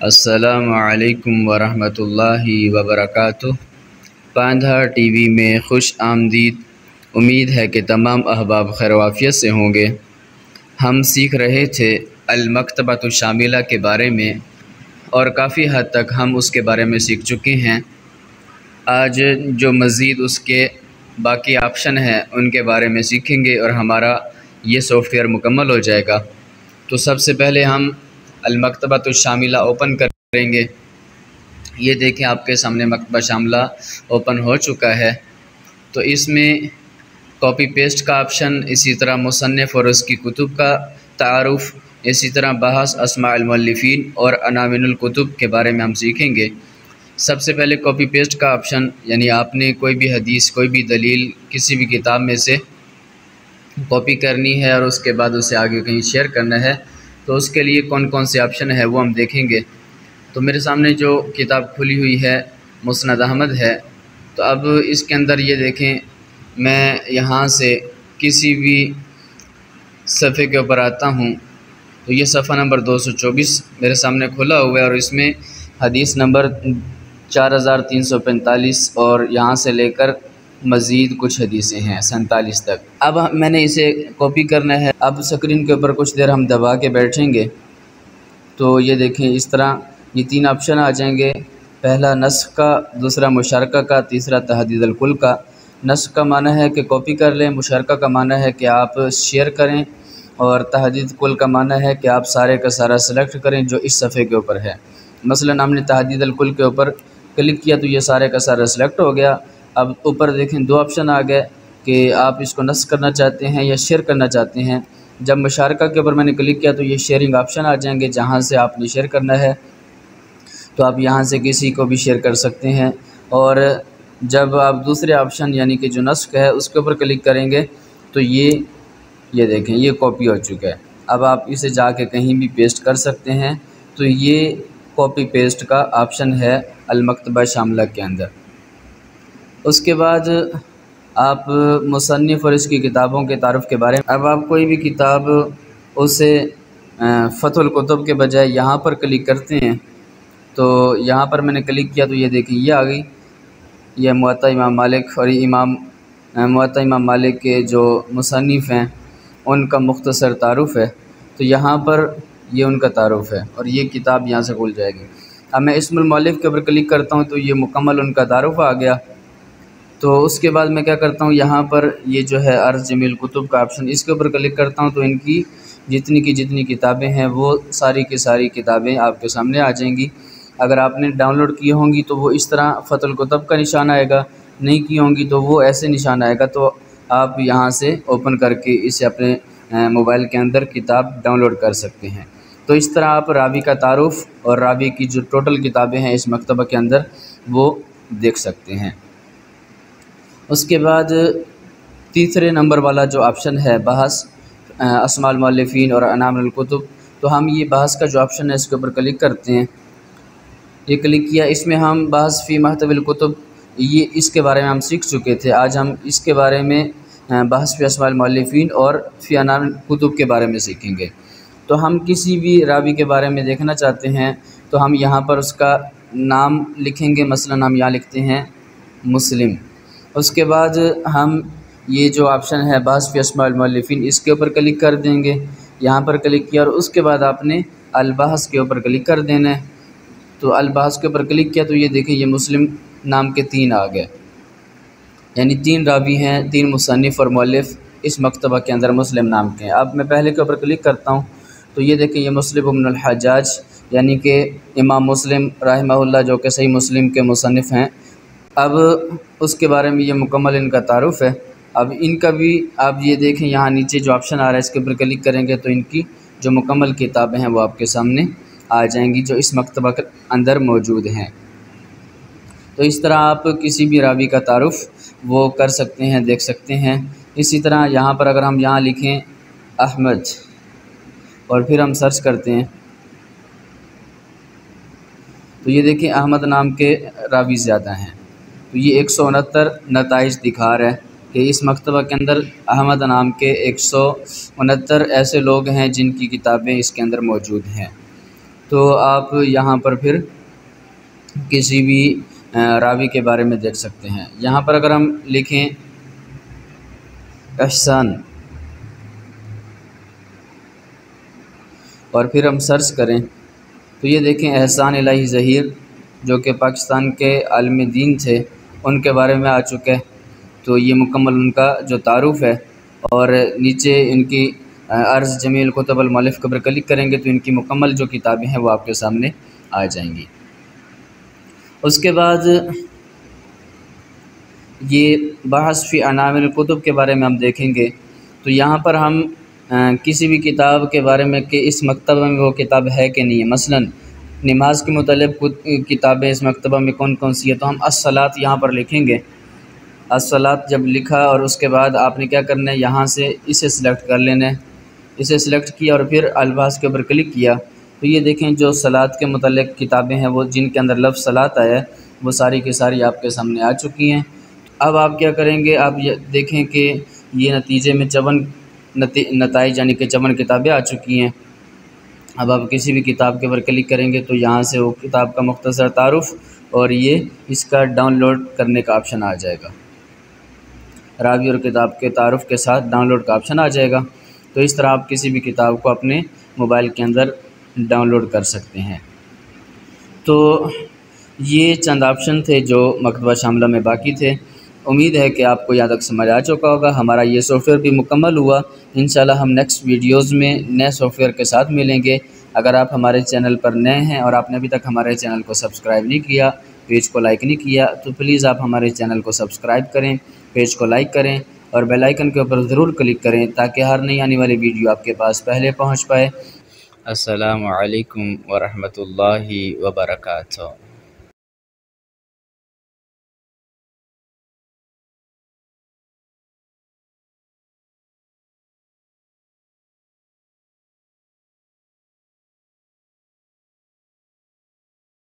السلام علیکم ورحمۃ اللہ وبرکاتہ۔ پاندھا ٹی وی میں خوش آمدید۔ امید ہے کہ تمام احباب خیر وعافیت سے ہوں گے۔ ہم سیکھ رہے تھے المکتبۃ الشاملہ کے بارے میں اور کافی حد تک ہم اس کے بارے میں سیکھ چکے ہیں۔ آج جو مزید اس کے باقی آپشن ہیں ان کے بارے میں سیکھیں گے اور ہمارا یہ سافٹ ویئر مکمل ہو جائے گا۔ تو سب سے پہلے ہم المکتبۃ الشاملہ اوپن کریں گے۔ یہ دیکھیں آپ کے سامنے مکتبہ شاملہ اوپن ہو چکا ہے۔ تو اس میں کاپی پیسٹ کا آپشن، اسی طرح مصنف اور اس کی کتب کا تعارف، اسی طرح بحث اسماء المؤلفین اور عناوین الکتب کے بارے میں ہم سیکھیں گے۔ سب سے پہلے کاپی پیسٹ کا آپشن، یعنی آپ نے کوئی بھی حدیث، کوئی بھی دلیل کسی بھی کتاب میں سے کاپی کرنی ہے اور اس کے بعد اسے آگے کہیں شیئر کرنا ہے، تو اس کے لیے کون کون سے آپشن ہے وہ ہم دیکھیں گے۔ تو میرے سامنے جو کتاب کھلی ہوئی ہے مسند احمد ہے۔ تو اب اس کے اندر یہ دیکھیں، میں یہاں سے کسی بھی صفحے کے اوپر آتا ہوں تو یہ صفحہ نمبر 224 میرے سامنے کھلا ہوا ہے اور اس میں حدیث نمبر 4345 اور یہاں سے لے کر مزید کچھ حدیثیں ہیں 47 تک۔ اب میں نے اسے کاپی کرنا ہے۔ اب اسکرین کے اوپر کچھ دیر ہم دبا کے بیٹھیں گے تو یہ دیکھیں اس طرح یہ 3 آپشن آ جائیں گے۔ پہلا نسخ کا، دوسرا مشارکہ کا، تیسرا تحدید الکل کا۔ نسخ کا معنی ہے کہ کاپی کر لیں، مشارکہ کا معنی ہے کہ آپ شیئر کریں، اور تحدید کل کا معنی ہے کہ آپ سارے کا سارا سلیکٹ کریں جو اس صفحے کے اوپر ہے۔ مثلا ہم نے تحدید الکل کے اوپر کلک کیا تو یہ سارے کا سارا سلیکٹ ہو گیا۔ اب اوپر دیکھیں 2 آپشن آ گئے کہ آپ اس کو نسخ کرنا چاہتے ہیں یا شیئر کرنا چاہتے ہیں۔ جب مشارکہ کے اوپر میں نے کلک کیا تو یہ شیئرنگ آپشن آ جائیں گے، جہاں سے آپ نے شیئر کرنا ہے تو آپ یہاں سے کسی کو بھی شیئر کر سکتے ہیں۔ اور جب آپ دوسرے آپشن یعنی کہ جو نسخ ہے اس کے اوپر کلک کریں گے تو یہ دیکھیں یہ کاپی ہو چکا ہے۔ اب آپ اسے جا کے کہیں بھی پیسٹ کر سکتے ہیں۔ تو یہ کاپی پیسٹ کا آپشن ہے المکتبہ شاملہ کے اندر۔ اس کے بعد آپ مصنف اور اس کی کتابوں کے تعارف کے بارے میں، اب آپ کوئی بھی کتاب اسے فتح الکتب کے بجائے یہاں پر کلک کرتے ہیں تو یہاں پر میں نے کلک کیا تو یہ دیکھیں یہ آ گئی، یہ موطا امام مالک، اور موطا امام مالک کے جو مصنف ہیں ان کا مختصر تعارف ہے۔ تو یہاں پر یہ ان کا تعارف ہے اور یہ کتاب یہاں سے کھل جائے گی۔ اب میں اسم المؤلف کے اوپر کلک کرتا ہوں تو یہ مکمل ان کا تعارف آ گیا۔ تو اس کے بعد میں کیا کرتا ہوں، یہاں پر یہ جو ہے عرض جمیع الکتب کا آپشن، اس کے اوپر کلک کرتا ہوں تو ان کی جتنی کتابیں ہیں وہ ساری کی ساری کتابیں آپ کے سامنے آ جائیں گی۔ اگر آپ نے ڈاؤن لوڈ کی ہوں گی تو وہ اس طرح فتح الکتب کا نشان آئے گا، نہیں کی ہوں گی تو وہ ایسے نشان آئے گا۔ تو آپ یہاں سے اوپن کر کے اسے اپنے موبائل کے اندر کتاب ڈاؤن لوڈ کر سکتے ہیں۔ تو اس طرح آپ راوی کا تعارف اور راوی کی جو ٹوٹل کتابیں ہیں اس مکتبہ کے اندر وہ دیکھ سکتے ہیں۔ اس کے بعد تیسرے نمبر والا جو آپشن ہے بحث اسماء المؤلفین اور عناوین الکتب، تو ہم یہ بحث کا جو آپشن ہے اس کے اوپر کلک کرتے ہیں۔ یہ کلک کیا، اس میں ہم بحث فی محتوی الکتب، اس کے بارے میں ہم سیکھ چکے تھے۔ آج ہم اس کے بارے میں بحث فی اسماء المؤلفین اور فی عناوین الکتب کے بارے میں سیکھیں گے۔ تو ہم کسی بھی راوی کے بارے میں دیکھنا چاہتے ہیں تو ہم یہاں پر اس کا نام لکھیں گے، مثلا ہم یہاں لکھتے ہیں مسلم۔ اس کے بعد ہم یہ جو آپشن ہے بحث فی اسماء المؤلفین اس کے اوپر کلک کر دیں گے۔ یہاں پر کلک کیا اور اس کے بعد آپ نے البحث کے اوپر کلک کر دینا ہے۔ تو البحث کے اوپر کلک کیا تو یہ دیکھیں یہ مسلم نام کے 3 آ گئے، یعنی 3 راوی ہیں، 3 مصنف اور مؤلف اس مکتبہ کے اندر مسلم نام کے ہیں۔ اب میں پہلے کے اوپر کلک کرتا ہوں تو یہ دیکھیں یہ مسلم بن الحجاج، یعنی کہ امام مسلم رحمہ اللہ جو کہ صحیح مسلم کے مصنف ہیں۔ اب اس کے بارے میں یہ مکمل ان کا تعارف ہے۔ اب ان کا بھی آپ یہ دیکھیں یہاں نیچے جو آپشن آ رہا ہے اس کے اوپر کلک کریں گے تو ان کی جو مکمل کتابیں ہیں وہ آپ کے سامنے آ جائیں گی جو اس مکتبہ کے اندر موجود ہیں۔ تو اس طرح آپ کسی بھی راوی کا تعارف وہ کر سکتے ہیں، دیکھ سکتے ہیں۔ اسی طرح یہاں پر اگر ہم یہاں لکھیں احمد اور پھر ہم سرچ کرتے ہیں تو یہ دیکھیں احمد نام کے راوی زیادہ ہیں۔ تو یہ 169 نتائج دکھا رہا ہے کہ اس مکتبہ کے اندر احمد نام کے 169 ایسے لوگ ہیں جن کی کتابیں اس کے اندر موجود ہیں۔ تو آپ یہاں پر پھر کسی بھی راوی کے بارے میں دیکھ سکتے ہیں۔ یہاں پر اگر ہم لکھیں احسان اور پھر ہم سرچ کریں تو یہ دیکھیں احسان الہی ظہیر جو کہ پاکستان کے عالم دین تھے، ان کے بارے میں آ چکے۔ تو یہ مکمل ان کا جو تعارف ہے، اور نیچے ان کی عرض جمیل کتب المؤلف کے اوپر کلک کریں گے تو ان کی مکمل جو کتابیں ہیں وہ آپ کے سامنے آ جائیں گی۔ اس کے بعد یہ بحث فی عناوین الکتب کے بارے میں ہم دیکھیں گے۔ تو یہاں پر ہم کسی بھی کتاب کے بارے میں کہ اس مکتبہ میں وہ کتاب ہے کہ نہیں ہے، مثلا نماز کے متعلق کتابیں اس مکتبہ میں کون کون سی ہے، تو ہم الصلاۃ یہاں پر لکھیں گے۔ الصلاۃ جب لکھا اور اس کے بعد آپ نے کیا کرنا ہے، یہاں سے اسے سلیکٹ کر لینا ہے۔ اسے سلیکٹ کیا اور پھر الباس کے اوپر کلک کیا تو یہ دیکھیں جو صلاۃ کے متعلق کتابیں ہیں وہ جن کے اندر لفظ صلاۃ آیا ہے وہ ساری کی ساری آپ کے سامنے آ چکی ہیں۔ اب آپ کیا کریں گے، آپ یہ دیکھیں کہ یہ نتیجے میں 54 نتائج یعنی کہ 54 کتابیں آ چکی ہیں۔ اب آپ کسی بھی کتاب کے اوپر کلک کریں گے تو یہاں سے وہ کتاب کا مختصر تعارف اور یہ اس کا ڈاؤن لوڈ کرنے کا آپشن آ جائے گا، راوی اور کتاب کے تعارف کے ساتھ ڈاؤن لوڈ کا آپشن آ جائے گا۔ تو اس طرح آپ کسی بھی کتاب کو اپنے موبائل کے اندر ڈاؤن لوڈ کر سکتے ہیں۔ تو یہ چند آپشن تھے جو مکتبہ شاملہ میں باقی تھے۔ امید ہے کہ آپ کو یہاں تک سمجھ آ چکا ہوگا۔ ہمارا یہ سافٹ ویئر بھی مکمل ہوا۔ انشاءاللہ ہم نیکسٹ ویڈیوز میں نئے سافٹ ویئر کے ساتھ ملیں گے۔ اگر آپ ہمارے چینل پر نئے ہیں اور آپ نے ابھی تک ہمارے چینل کو سبسکرائب نہیں کیا، پیج کو لائک نہیں کیا، تو پلیز آپ ہمارے چینل کو سبسکرائب کریں، پیج کو لائک کریں اور بیل آئیکن کے اوپر ضرور کلک کریں تاکہ ہر نئی آنے والی ویڈیو آپ کے پاس پہلے پہنچ پائے۔ السلام علیکم ورحمۃ اللہ وبرکاتہ۔